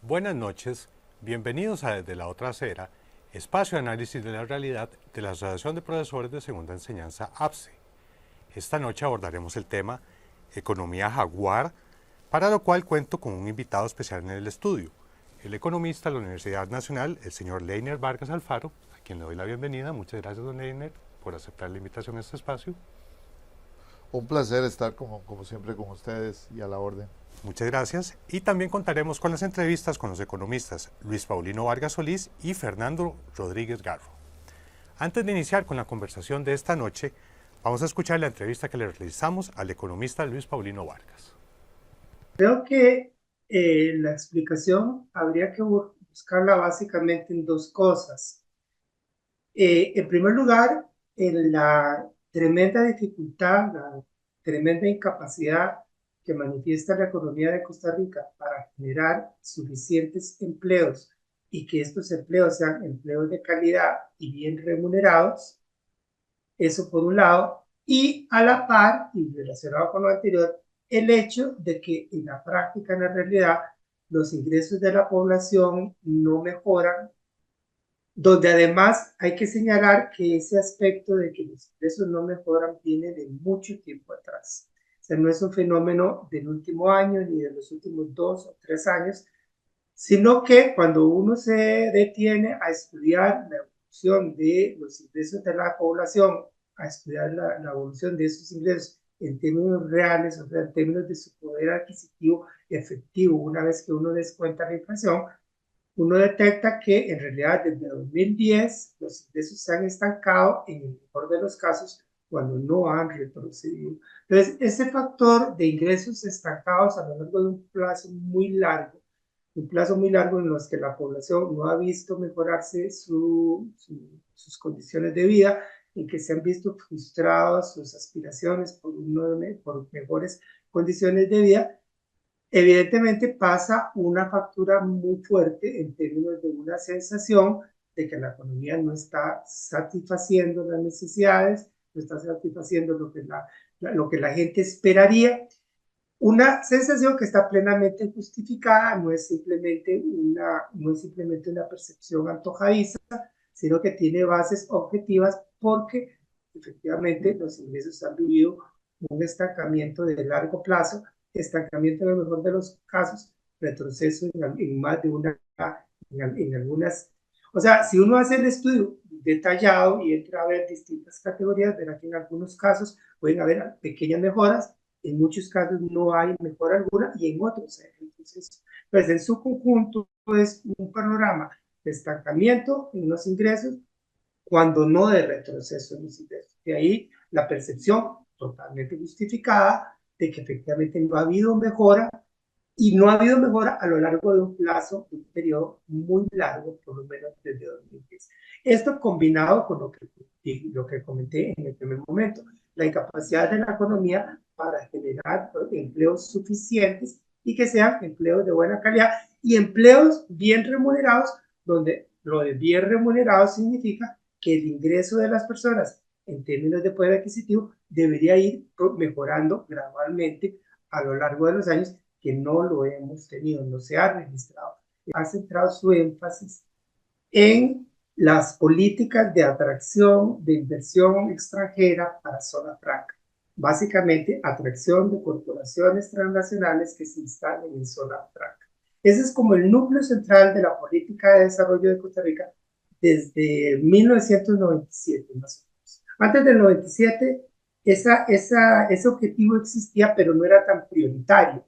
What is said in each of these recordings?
Buenas noches, bienvenidos a Desde la Otra Acera, espacio de análisis de la realidad de la Asociación de Profesores de Segunda Enseñanza APSE. Esta noche abordaremos el tema Economía Jaguar, para lo cual cuento con un invitado especial en el estudio, el economista de la Universidad Nacional, el señor Leiner Vargas Alfaro, a quien le doy la bienvenida. Muchas gracias, don Leiner, por aceptar la invitación a este espacio. Un placer estar como siempre con ustedes y a la orden. Muchas gracias. Y también contaremos con las entrevistas con los economistas Luis Paulino Vargas Solís y Fernando Rodríguez Garro. Antes de iniciar con la conversación de esta noche, vamos a escuchar la entrevista que le realizamos al economista Luis Paulino Vargas. Creo que la explicación habría que buscarla básicamente en dos cosas. En primer lugar, en la tremenda dificultad, la tremenda incapacidad que manifiesta la economía de Costa Rica para generar suficientes empleos y que estos empleos sean empleos de calidad y bien remunerados. Eso por un lado, y a la par, y relacionado con lo anterior, el hecho de que en la práctica, en la realidad, los ingresos de la población no mejoran, donde además hay que señalar que ese aspecto de que los ingresos no mejoran viene de mucho tiempo atrás. O sea, no es un fenómeno del último año ni de los últimos 2 o 3 años, sino que cuando uno se detiene a estudiar la evolución de los ingresos de la población, a estudiar la evolución de esos ingresos en términos reales, o sea, en términos de su poder adquisitivo efectivo, una vez que uno descuenta la inflación, uno detecta que en realidad desde 2010 los ingresos se han estancado en el mejor de los casos cuando no han retrocedido. Entonces, ese factor de ingresos estancados a lo largo de un plazo muy largo en los que la población no ha visto mejorarse sus condiciones de vida, en que se han visto frustradas sus aspiraciones por mejores condiciones de vida, evidentemente pasa una factura muy fuerte en términos de una sensación de que la economía no está satisfaciendo las necesidades, no está satisfaciendo lo que la gente esperaría. Una sensación que está plenamente justificada, no es simplemente una percepción antojadiza, sino que tiene bases objetivas porque efectivamente los ingresos han vivido un estancamiento de largo plazo, estancamiento en el mejor de los casos, retroceso en más de una, en algunas. O sea, si uno hace el estudio detallado y entra a ver distintas categorías, verá que en algunos casos pueden haber pequeñas mejoras, en muchos casos no hay mejora alguna y en otros hay retroceso. Pues en su conjunto es un panorama de estancamiento en los ingresos, cuando no de retroceso en los ingresos. De ahí la percepción totalmente justificada de que efectivamente no ha habido mejora, y no ha habido mejora a lo largo de un plazo, un periodo muy largo, por lo menos desde 2010. Esto combinado con lo que comenté en el primer momento, la incapacidad de la economía para generar empleos suficientes y que sean empleos de buena calidad y empleos bien remunerados, donde lo de bien remunerado significa que el ingreso de las personas en términos de poder adquisitivo debería ir mejorando gradualmente a lo largo de los años, que no lo hemos tenido, no se ha registrado. Ha centrado su énfasis en las políticas de atracción de inversión extranjera para zona franca. Básicamente, atracción de corporaciones transnacionales que se instalen en zona franca. Ese es como el núcleo central de la política de desarrollo de Costa Rica desde 1997, más o menos. Antes del 97, ese objetivo existía, pero no era tan prioritario.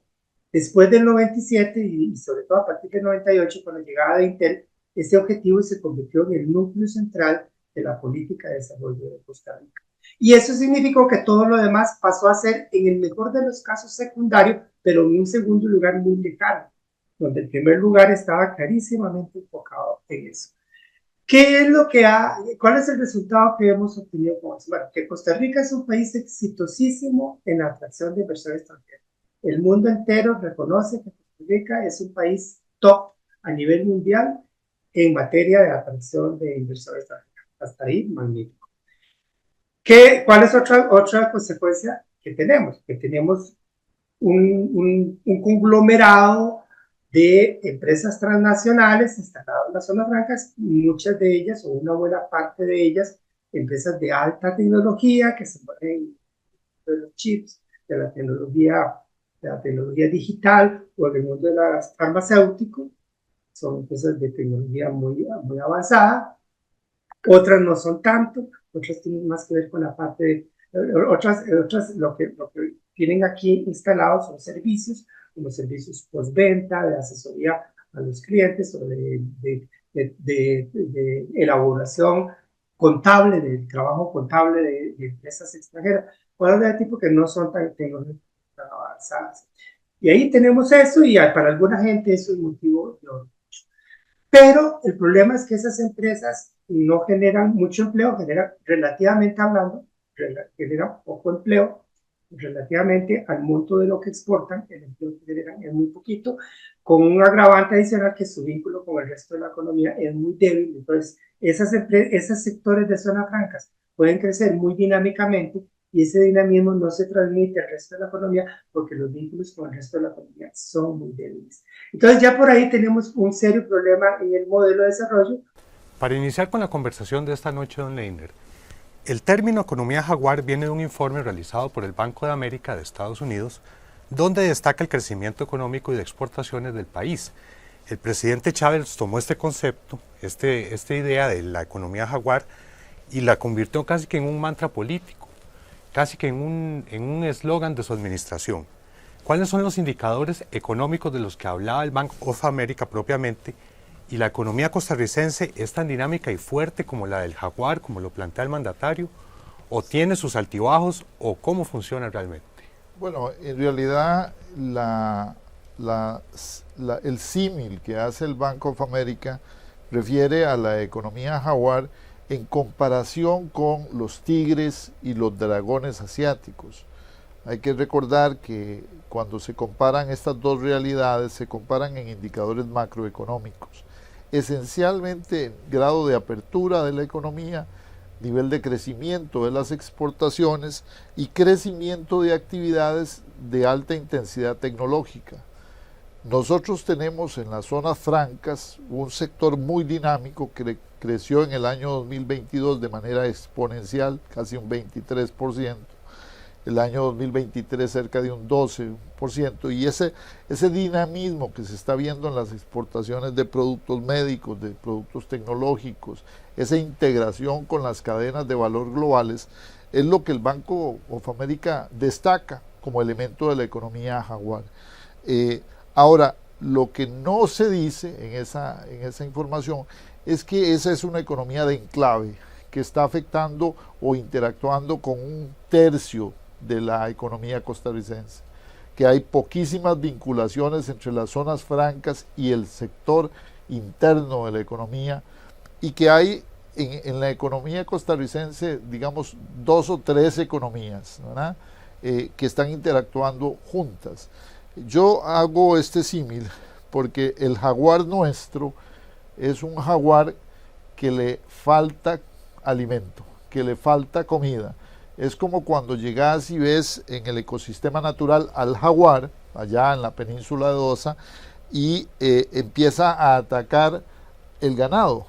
Después del 97 y sobre todo a partir del 98, con la llegada de Intel, ese objetivo se convirtió en el núcleo central de la política de desarrollo de Costa Rica. Y eso significó que todo lo demás pasó a ser, en el mejor de los casos, secundario, pero en un segundo lugar muy lejano, donde el primer lugar estaba clarísimamente enfocado en eso. ¿Cuál es el resultado que hemos obtenido con eso? Bueno, que Costa Rica es un país exitosísimo en la atracción de inversión extranjera. El mundo entero reconoce que Costa Rica es un país top a nivel mundial en materia de atracción de inversión extranjera. Hasta ahí, magnífico. ¿Cuál es otra consecuencia que tenemos? Que tenemos un conglomerado de empresas transnacionales instaladas en las zonas francas, muchas de ellas, o una buena parte de ellas, empresas de alta tecnología que se mueven de los chips, de la tecnología digital o en el mundo de las farmacéuticos. Son empresas de tecnología muy avanzada. Otras no son tanto, otras tienen más que ver con la parte de... Otras lo que tienen aquí instalados son servicios, como servicios postventa, de asesoría a los clientes o de elaboración contable, de trabajo contable de empresas extranjeras, cosas de tipo que no son tan tecnológicas avanzadas. Y ahí tenemos eso, y para alguna gente eso es motivo de orgullo. Pero el problema es que esas empresas no generan mucho empleo, generan, relativamente hablando, generan poco empleo, relativamente al monto de lo que exportan, el empleo que generan es muy poquito, con un agravante adicional que su vínculo con el resto de la economía es muy débil. Entonces, esos sectores de zonas francas pueden crecer muy dinámicamente y ese dinamismo no se transmite al resto de la economía porque los vínculos con el resto de la economía son muy débiles. Entonces ya por ahí tenemos un serio problema en el modelo de desarrollo. Para iniciar con la conversación de esta noche, don Leiner, el término economía jaguar viene de un informe realizado por el Banco de América de Estados Unidos, donde destaca el crecimiento económico y de exportaciones del país. El presidente Chávez tomó este concepto, esta idea de la economía jaguar, y la convirtió casi que en un mantra político, casi que en un eslogan de su administración. ¿Cuáles son los indicadores económicos de los que hablaba el Bank of America propiamente? ¿Y la economía costarricense es tan dinámica y fuerte como la del jaguar, como lo plantea el mandatario? ¿O tiene sus altibajos? ¿O cómo funciona realmente? Bueno, en realidad el símil que hace el Bank of America refiere a la economía jaguar en comparación con los tigres y los dragones asiáticos. Hay que recordar que cuando se comparan estas dos realidades, se comparan en indicadores macroeconómicos. Esencialmente, grado de apertura de la economía, nivel de crecimiento de las exportaciones y crecimiento de actividades de alta intensidad tecnológica. Nosotros tenemos en las zonas francas un sector muy dinámico que creció en el año 2022 de manera exponencial, casi un 23%. El año 2023 cerca de un 12%, y ese dinamismo que se está viendo en las exportaciones de productos médicos, de productos tecnológicos, esa integración con las cadenas de valor globales, es lo que el Banco of America destaca como elemento de la economía jaguar. Ahora, lo que no se dice en esa información es que esa es una economía de enclave, que está afectando o interactuando con un tercio de la economía costarricense, que hay poquísimas vinculaciones entre las zonas francas y el sector interno de la economía, y que hay en la economía costarricense, digamos, 2 o 3 economías, ¿verdad? Que están interactuando juntas. Yo hago este símil porque el jaguar nuestro es un jaguar que le falta alimento, que le falta comida. Es como cuando llegas y ves en el ecosistema natural al jaguar, allá en la península de Osa, y empieza a atacar el ganado.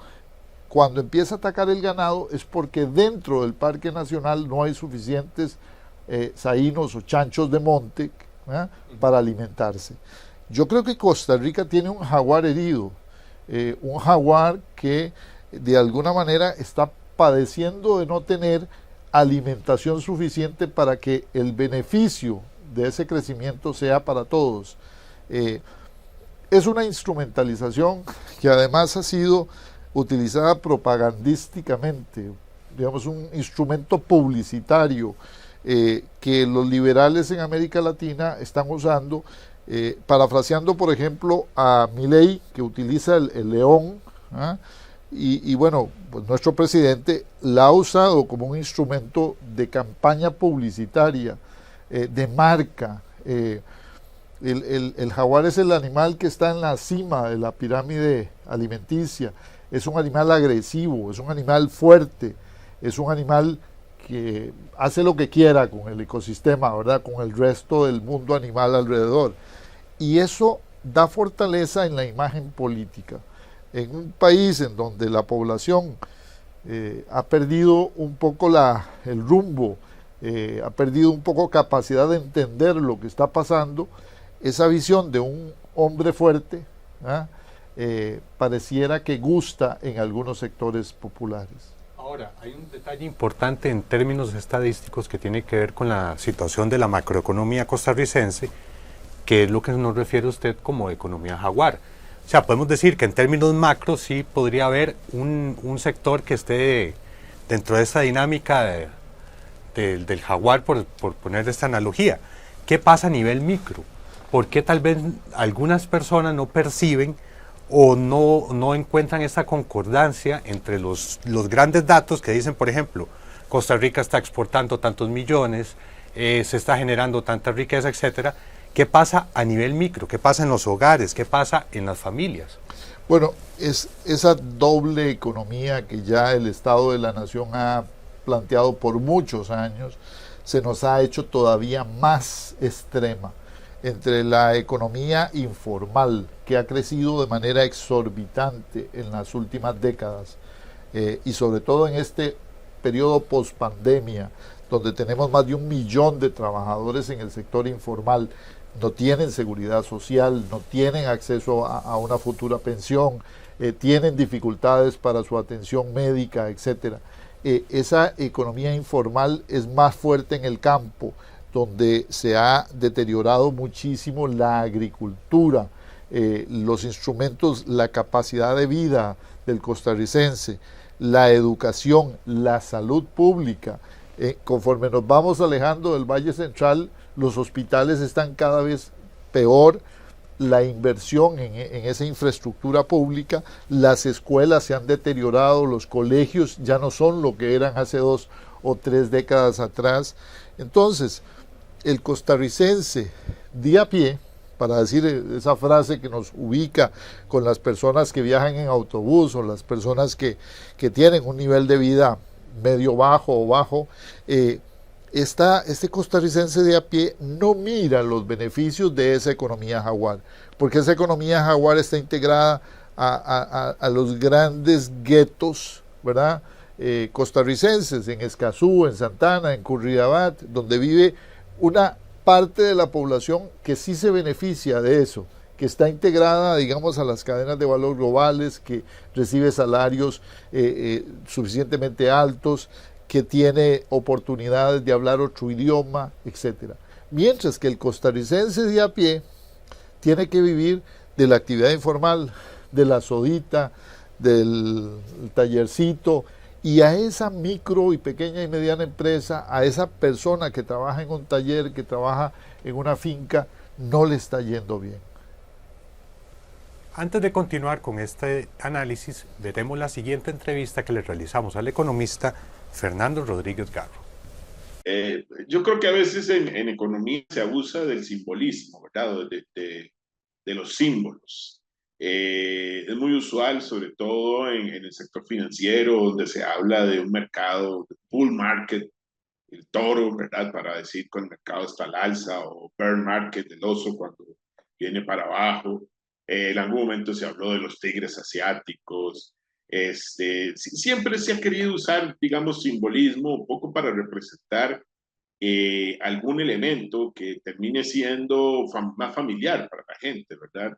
Cuando empieza a atacar el ganado es porque dentro del Parque Nacional no hay suficientes saínos o chanchos de monte para alimentarse. Yo creo que Costa Rica tiene un jaguar herido, un jaguar que de alguna manera está padeciendo de no tener alimentación suficiente para que el beneficio de ese crecimiento sea para todos. Es una instrumentalización que además ha sido utilizada propagandísticamente, digamos un instrumento publicitario que los liberales en América Latina están usando, parafraseando por ejemplo a Milei, que utiliza el león, y bueno, pues nuestro presidente la ha usado como un instrumento de campaña publicitaria, de marca. El jaguar es el animal que está en la cima de la pirámide alimenticia, es un animal agresivo, es un animal fuerte, es un animal que hace lo que quiera con el ecosistema, ¿verdad? Con el resto del mundo animal alrededor. Y eso da fortaleza en la imagen política. En un país en donde la población ha perdido un poco el rumbo, ha perdido un poco capacidad de entender lo que está pasando, esa visión de un hombre fuerte ¿ah? Pareciera que gusta en algunos sectores populares. Ahora, hay un detalle importante en términos estadísticos que tiene que ver con la situación de la macroeconomía costarricense, que es lo que nos refiere usted como economía jaguar. O sea, podemos decir que en términos macro sí podría haber un sector que esté dentro de esta dinámica del jaguar, por poner esta analogía. ¿Qué pasa a nivel micro? ¿Por qué tal vez algunas personas no perciben o no encuentran esta concordancia entre los grandes datos que dicen, por ejemplo, Costa Rica está exportando tantos millones, se está generando tanta riqueza, etcétera? ¿Qué pasa a nivel micro? ¿Qué pasa en los hogares? ¿Qué pasa en las familias? Bueno, es esa doble economía que ya el Estado de la Nación ha planteado por muchos años, se nos ha hecho todavía más extrema entre la economía informal, que ha crecido de manera exorbitante en las últimas décadas, y sobre todo en este periodo post-pandemia, donde tenemos más de 1 millón de trabajadores en el sector informal, no tienen seguridad social, no tienen acceso a una futura pensión, tienen dificultades para su atención médica, etcétera. Esa economía informal es más fuerte en el campo, donde se ha deteriorado muchísimo la agricultura, los instrumentos, la capacidad de vida del costarricense, la educación, la salud pública. Conforme nos vamos alejando del Valle Central, los hospitales están cada vez peor, la inversión en esa infraestructura pública, las escuelas se han deteriorado, los colegios ya no son lo que eran hace 2 o 3 décadas atrás. Entonces, el costarricense de a pie, para decir esa frase que nos ubica con las personas que viajan en autobús o las personas que tienen un nivel de vida medio bajo o bajo, este costarricense de a pie no mira los beneficios de esa economía jaguar, porque esa economía jaguar está integrada a los grandes guetos, ¿verdad? Costarricenses, en Escazú, en Santana, en Curridabat, donde vive una parte de la población que sí se beneficia de eso, que está integrada, digamos, a las cadenas de valor globales, que recibe salarios suficientemente altos, que tiene oportunidades de hablar otro idioma, etcétera. Mientras que el costarricense de a pie tiene que vivir de la actividad informal, de la sodita, del tallercito, y a esa micro y pequeña y mediana empresa, a esa persona que trabaja en un taller, que trabaja en una finca, no le está yendo bien. Antes de continuar con este análisis, veremos la siguiente entrevista que le realizamos al economista Fernando Rodríguez Garro. Yo creo que a veces en economía se abusa del simbolismo, ¿verdad? De los símbolos. Es muy usual, sobre todo en el sector financiero, donde se habla de un mercado, de bull market, el toro, ¿verdad? Para decir cuando el mercado está al alza, o bear market, el oso, cuando viene para abajo. En algún momento se habló de los tigres asiáticos. Siempre se ha querido usar, digamos, simbolismo un poco para representar algún elemento que termine siendo más familiar para la gente, ¿verdad?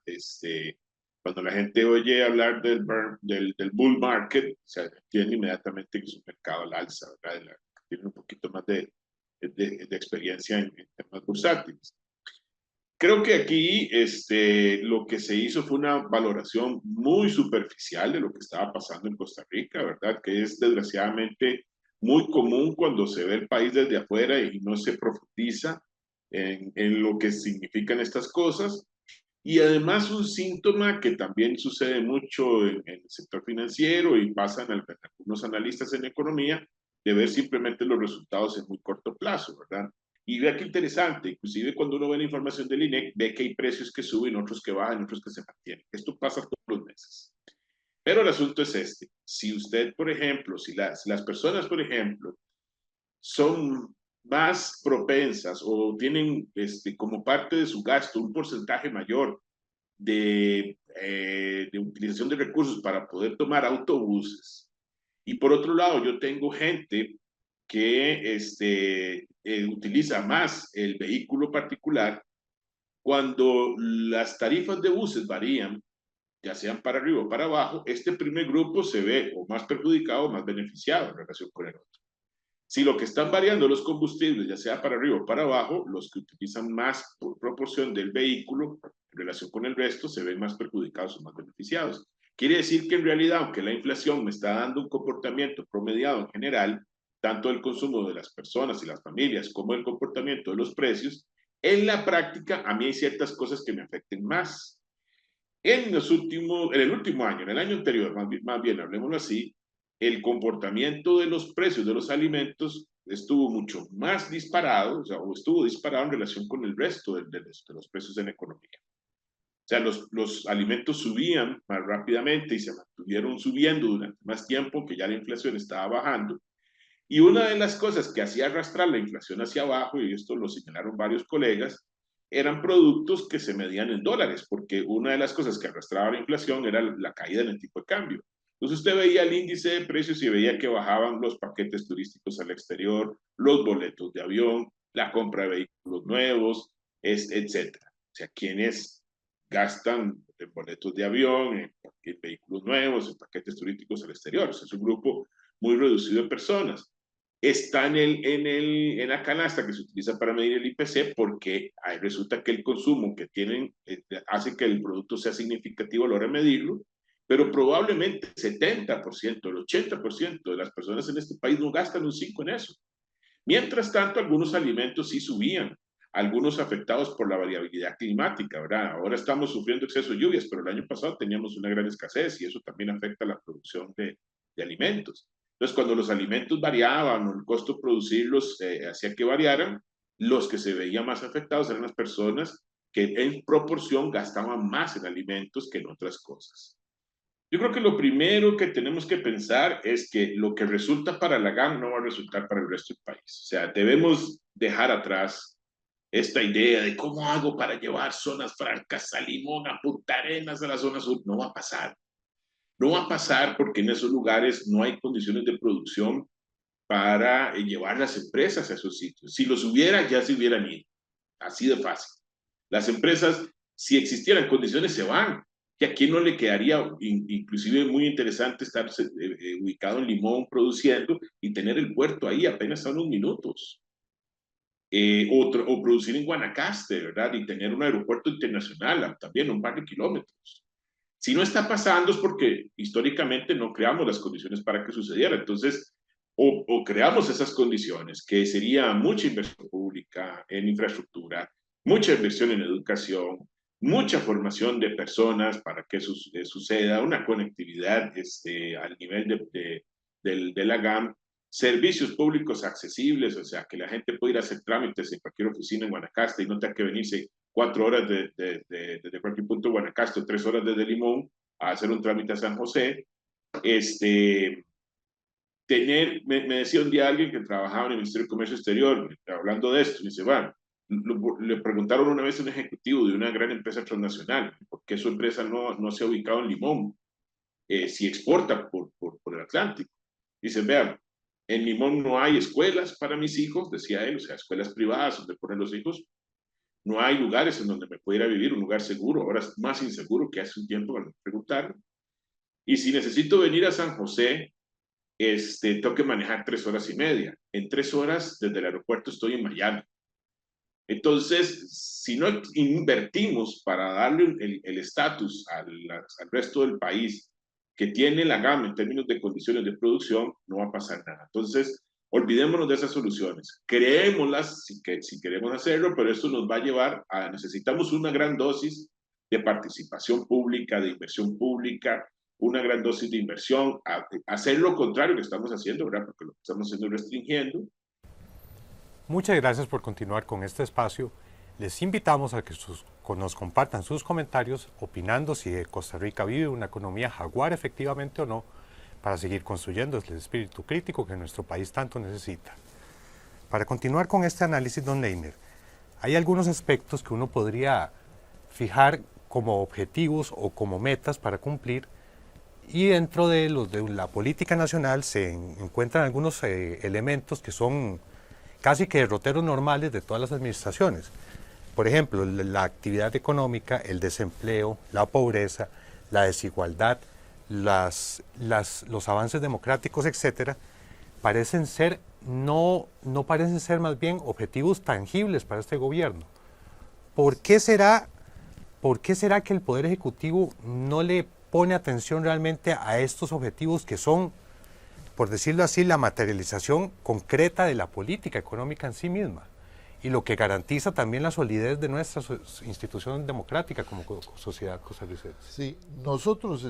Cuando la gente oye hablar del bull market, se entiende inmediatamente que es un mercado al alza, ¿verdad? Tiene un poquito más de experiencia en temas bursátiles. Creo que aquí lo que se hizo fue una valoración muy superficial de lo que estaba pasando en Costa Rica, ¿verdad? Que es desgraciadamente muy común cuando se ve el país desde afuera y no se profundiza en lo que significan estas cosas. Y además un síntoma que también sucede mucho en el sector financiero y pasa en algunos analistas en economía, de ver simplemente los resultados en muy corto plazo, ¿verdad? Y vea qué interesante, inclusive cuando uno ve la información del INEC, ve que hay precios que suben, otros que bajan, otros que se mantienen. Esto pasa todos los meses. Pero el asunto es este. Si usted, por ejemplo, si las personas, por ejemplo, son más propensas o tienen como parte de su gasto un porcentaje mayor de utilización de recursos para poder tomar autobuses. Y por otro lado, yo tengo gente que utiliza más el vehículo particular. Cuando las tarifas de buses varían, ya sean para arriba o para abajo, este primer grupo se ve o más perjudicado o más beneficiado en relación con el otro. Si lo que están variando los combustibles, ya sea para arriba o para abajo, los que utilizan más por proporción del vehículo en relación con el resto se ven más perjudicados o más beneficiados. Quiere decir que en realidad, aunque la inflación me está dando un comportamiento promediado en general, tanto el consumo de las personas y las familias como el comportamiento de los precios, en la práctica a mí hay ciertas cosas que me afecten más. En el último año, en el año anterior, más bien hablemoslo así, el comportamiento de los precios de los alimentos estuvo mucho más disparado, o estuvo disparado en relación con el resto de los precios en la economía. O sea, los alimentos subían más rápidamente y se mantuvieron subiendo durante más tiempo, que ya la inflación estaba bajando. Y una de las cosas que hacía arrastrar la inflación hacia abajo, y esto lo señalaron varios colegas, eran productos que se medían en dólares, porque una de las cosas que arrastraba la inflación era la caída en el tipo de cambio. Entonces usted veía el índice de precios y veía que bajaban los paquetes turísticos al exterior, los boletos de avión, la compra de vehículos nuevos, etc. O sea, quienes gastan en boletos de avión, en vehículos nuevos, en paquetes turísticos al exterior. O sea, es un grupo muy reducido de personas. Está en la canasta que se utiliza para medir el IPC, porque ahí resulta que el consumo que tienen hace que el producto sea significativo a la hora de medirlo, pero probablemente el 70%, el 80% de las personas en este país no gastan un 5 en eso. Mientras tanto, algunos alimentos sí subían, algunos afectados por la variabilidad climática, ¿verdad? Ahora estamos sufriendo exceso de lluvias, pero el año pasado teníamos una gran escasez y eso también afecta la producción de alimentos. Entonces, cuando los alimentos variaban o el costo de producirlos hacía que variaran, los que se veían más afectados eran las personas que en proporción gastaban más en alimentos que en otras cosas. Yo creo que lo primero que tenemos que pensar es que lo que resulta para la GAM no va a resultar para el resto del país. O sea, debemos dejar atrás esta idea de cómo hago para llevar zonas francas a Limón, a Punta Arenas, a la zona sur. No va a pasar. No va a pasar porque en esos lugares no hay condiciones de producción para llevar las empresas a esos sitios. Si los hubiera, ya se hubieran ido. Así de fácil. Las empresas, si existieran condiciones, se van. Que aquí no le quedaría inclusive muy interesante estar ubicado en Limón produciendo y tener el puerto ahí apenas a unos minutos. O producir en Guanacaste, ¿verdad? Y tener un aeropuerto internacional también, un par de kilómetros. Si no está pasando es porque históricamente no creamos las condiciones para que sucediera. Entonces, o creamos esas condiciones, que sería mucha inversión pública en infraestructura, mucha inversión en educación, mucha formación de personas para que suceda una conectividad al nivel de la GAM, servicios públicos accesibles, o sea, que la gente pueda ir a hacer trámites en cualquier oficina en Guanacaste y no tenga que venirse 4 horas desde cualquier punto de Guanacaste, 3 horas desde Limón a hacer un trámite a San José. Me decía un día alguien que trabajaba en el Ministerio de Comercio Exterior, hablando de esto, y dice, bueno, le preguntaron una vez a un ejecutivo de una gran empresa transnacional por qué su empresa no se ha ubicado en Limón, si exporta por el Atlántico. Dice, vean, en Limón no hay escuelas para mis hijos, decía él, o sea, escuelas privadas donde ponen los hijos, no hay lugares en donde me pudiera vivir, un lugar seguro, ahora es más inseguro que hace un tiempo cuando me preguntaron. Y si necesito venir a San José, tengo que manejar 3 horas y media. En 3 horas desde el aeropuerto estoy en Miami. Entonces, si no invertimos para darle el estatus al resto del país que tiene la GAM en términos de condiciones de producción, no va a pasar nada. Entonces, olvidémonos de esas soluciones. Creémoslas si queremos hacerlo, pero esto nos va a llevar necesitamos una gran dosis de participación pública, de inversión pública, una gran dosis de inversión, hacer lo contrario que estamos haciendo, ¿verdad? Porque lo que estamos haciendo es restringiendo. Muchas gracias por continuar con este espacio. Les invitamos a que nos compartan sus comentarios opinando si Costa Rica vive una economía jaguar efectivamente o no, para seguir construyendo el espíritu crítico que nuestro país tanto necesita. Para continuar con este análisis, don Leiner, hay algunos aspectos que uno podría fijar como objetivos o como metas para cumplir, y dentro de los de la política nacional se encuentran algunos elementos que son casi que derroteros normales de todas las administraciones. Por ejemplo, la actividad económica, el desempleo, la pobreza, la desigualdad, los avances democráticos, etcétera, parecen ser, no parecen ser más bien objetivos tangibles para este gobierno. ¿Por qué será que el Poder Ejecutivo no le pone atención realmente a estos objetivos que son, por decirlo así, la materialización concreta de la política económica en sí misma? Y lo que garantiza también la solidez de nuestra institución democrática como sociedad costarricense. Sí, nosotros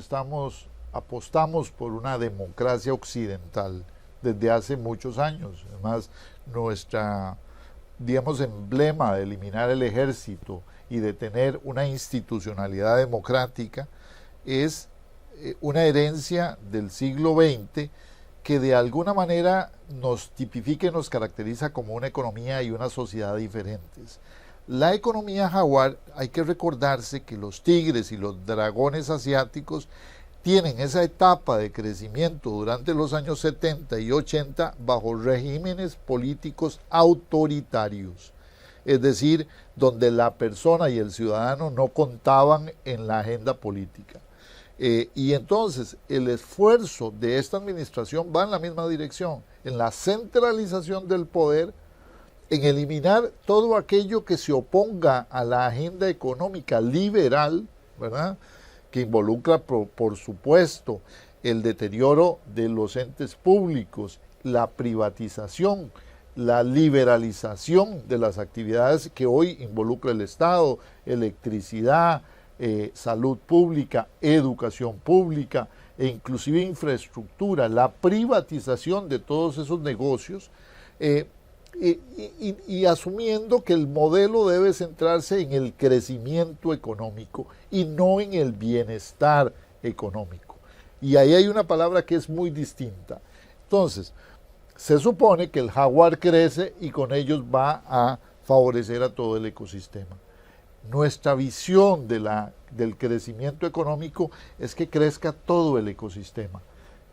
apostamos por una democracia occidental desde hace muchos años. Además, nuestra, digamos, emblema de eliminar el ejército y de tener una institucionalidad democrática es una herencia del siglo XX que de alguna manera nos tipifica y nos caracteriza como una economía y una sociedad diferentes. La economía jaguar, hay que recordarse que los tigres y los dragones asiáticos tienen esa etapa de crecimiento durante los años 70 y 80 bajo regímenes políticos autoritarios, es decir, donde la persona y el ciudadano no contaban en la agenda política. Y entonces el esfuerzo de esta administración va en la misma dirección, en la centralización del poder, en eliminar todo aquello que se oponga a la agenda económica liberal, ¿verdad?, que involucra, por supuesto, el deterioro de los entes públicos, la privatización, la liberalización de las actividades que hoy involucra el Estado, electricidad, salud pública, educación pública e inclusive infraestructura, la privatización de todos esos negocios, y asumiendo que el modelo debe centrarse en el crecimiento económico y no en el bienestar económico. Y ahí hay una palabra que es muy distinta. Entonces, se supone que el jaguar crece y con ellos va a favorecer a todo el ecosistema. Nuestra visión del crecimiento económico es que crezca todo el ecosistema,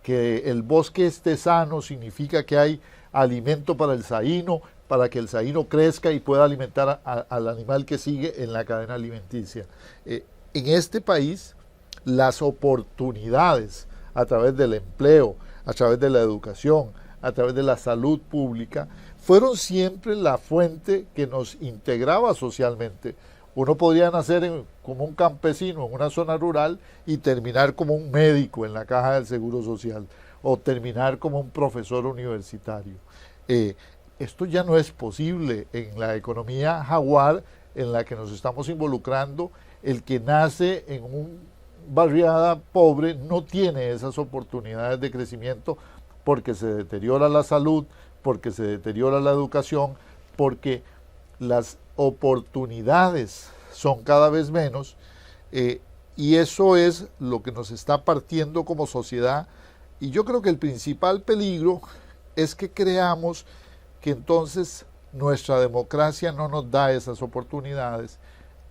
que el bosque esté sano significa que hay alimento para el saíno, para que el saíno crezca y pueda alimentar al animal que sigue en la cadena alimenticia. En este país, las oportunidades a través del empleo, a través de la educación, a través de la salud pública, fueron siempre la fuente que nos integraba socialmente. Uno podría nacer como un campesino en una zona rural y terminar como un médico en la caja del Seguro Social o terminar como un profesor universitario. Esto ya no es posible en la economía jaguar en la que nos estamos involucrando. El que nace en una barriada pobre no tiene esas oportunidades de crecimiento porque se deteriora la salud, porque se deteriora la educación, porque las oportunidades son cada vez menos, y eso es lo que nos está partiendo como sociedad. Y yo creo que el principal peligro es que creamos que entonces nuestra democracia no nos da esas oportunidades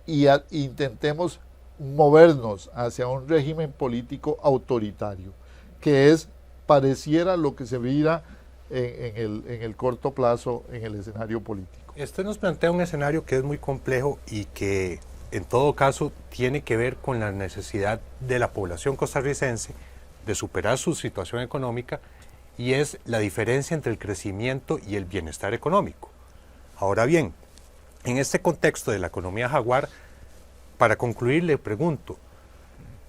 y intentemos movernos hacia un régimen político autoritario, que pareciera lo que se viera en el corto plazo en el escenario político. Este nos plantea un escenario que es muy complejo y que en todo caso tiene que ver con la necesidad de la población costarricense de superar su situación económica, y es la diferencia entre el crecimiento y el bienestar económico. Ahora bien, en este contexto de la economía jaguar, para concluir le pregunto,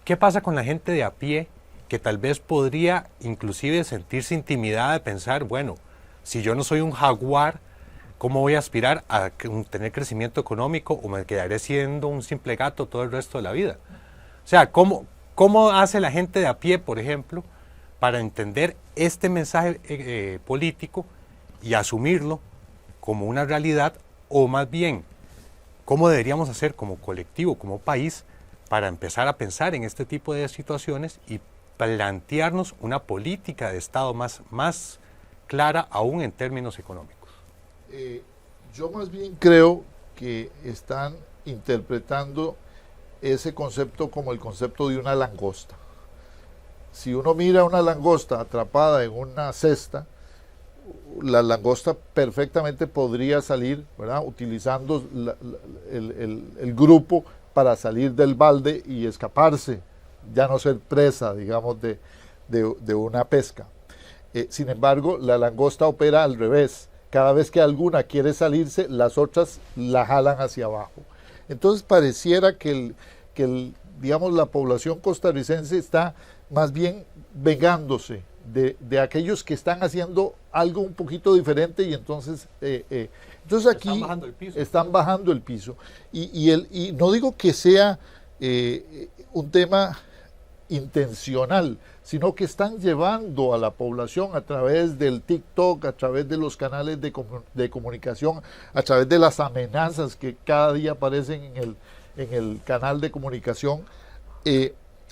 ¿qué pasa con la gente de a pie que tal vez podría inclusive sentirse intimidada de pensar, bueno, si yo no soy un jaguar, ¿cómo voy a aspirar a tener crecimiento económico o me quedaré siendo un simple gato todo el resto de la vida? O sea, ¿cómo hace la gente de a pie, por ejemplo, para entender este mensaje político y asumirlo como una realidad, o más bien, cómo deberíamos hacer como colectivo, como país, para empezar a pensar en este tipo de situaciones y plantearnos una política de Estado más clara aún en términos económicos? Yo más bien creo que están interpretando ese concepto como el concepto de una langosta. Si uno mira una langosta atrapada en una cesta, la langosta perfectamente podría salir, ¿verdad?, utilizando el grupo para salir del balde y escaparse, ya no ser presa, digamos, de una pesca. Sin embargo, la langosta opera al revés. Cada vez que alguna quiere salirse, las otras la jalan hacia abajo. Entonces pareciera que digamos, la población costarricense está más bien vengándose de aquellos que están haciendo algo un poquito diferente, y entonces aquí están bajando el piso. Y no digo que sea un tema intencional, sino que están llevando a la población a través del TikTok, a través de los canales de comunicación, a través de las amenazas que cada día aparecen en el canal de comunicación,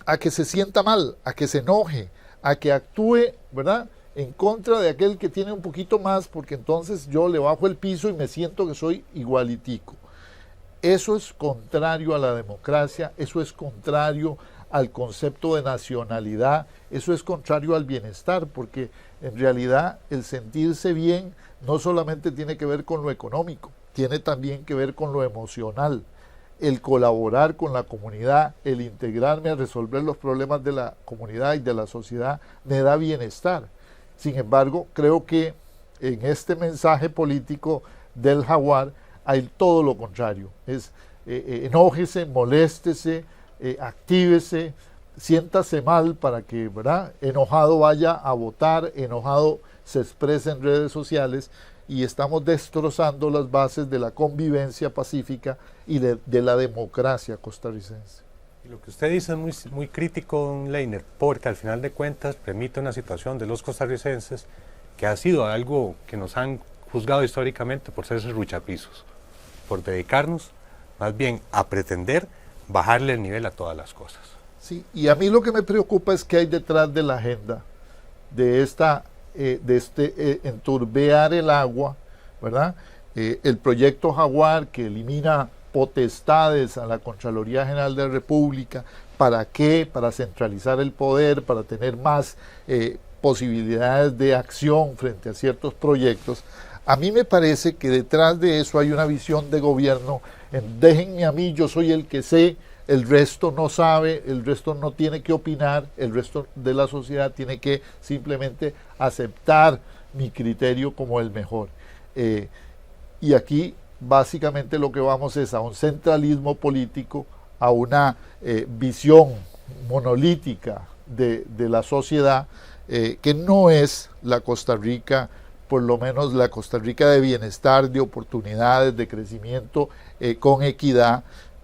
a que se sienta mal, a que se enoje, a que actúe, ¿verdad?, en contra de aquel que tiene un poquito más, porque entonces yo le bajo el piso y me siento que soy igualitico. Eso es contrario a la democracia, eso es contrario al concepto de nacionalidad, eso es contrario al bienestar, porque en realidad el sentirse bien no solamente tiene que ver con lo económico, tiene también que ver con lo emocional. El colaborar con la comunidad, el integrarme a resolver los problemas de la comunidad y de la sociedad me da bienestar. Sin embargo, creo que en este mensaje político del Jaguar hay todo lo contrario. Es enójese, moléstese, actívese, siéntase mal para que, ¿verdad?, enojado vaya a votar, enojado se exprese en redes sociales, y estamos destrozando las bases de la convivencia pacífica y de la democracia costarricense. Y lo que usted dice es muy crítico, don Leiner, porque al final de cuentas permite una situación de los costarricenses que ha sido algo que nos han juzgado históricamente por ser serruchapisos, por dedicarnos más bien a pretender bajarle el nivel a todas las cosas. Sí, y a mí lo que me preocupa es que hay detrás de la agenda de enturbear el agua, ¿verdad? El proyecto Jaguar, que elimina potestades a la Contraloría General de la República. ¿Para qué? Para centralizar el poder, para tener más posibilidades de acción frente a ciertos proyectos. A mí me parece que detrás de eso hay una visión de gobierno déjenme a mí, yo soy el que sé, el resto no sabe, el resto no tiene que opinar, el resto de la sociedad tiene que simplemente aceptar mi criterio como el mejor. Y aquí básicamente lo que vamos es a un centralismo político, a una visión monolítica de la sociedad, que no es la Costa Rica, por lo menos la Costa Rica de bienestar, de oportunidades, de crecimiento con equidad,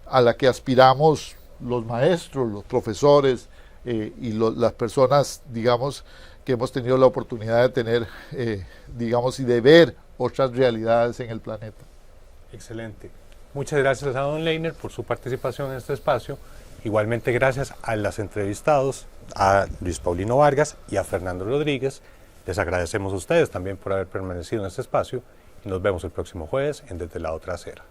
a la que aspiramos los maestros, los profesores y las personas, digamos, que hemos tenido la oportunidad de tener, digamos, y de ver otras realidades en el planeta. Excelente. Muchas gracias a don Leiner por su participación en este espacio. Igualmente gracias a los entrevistados, a Luis Paulino Vargas y a Fernando Rodríguez. Les agradecemos a ustedes también por haber permanecido en este espacio y nos vemos el próximo jueves en Desde la Otra Acera.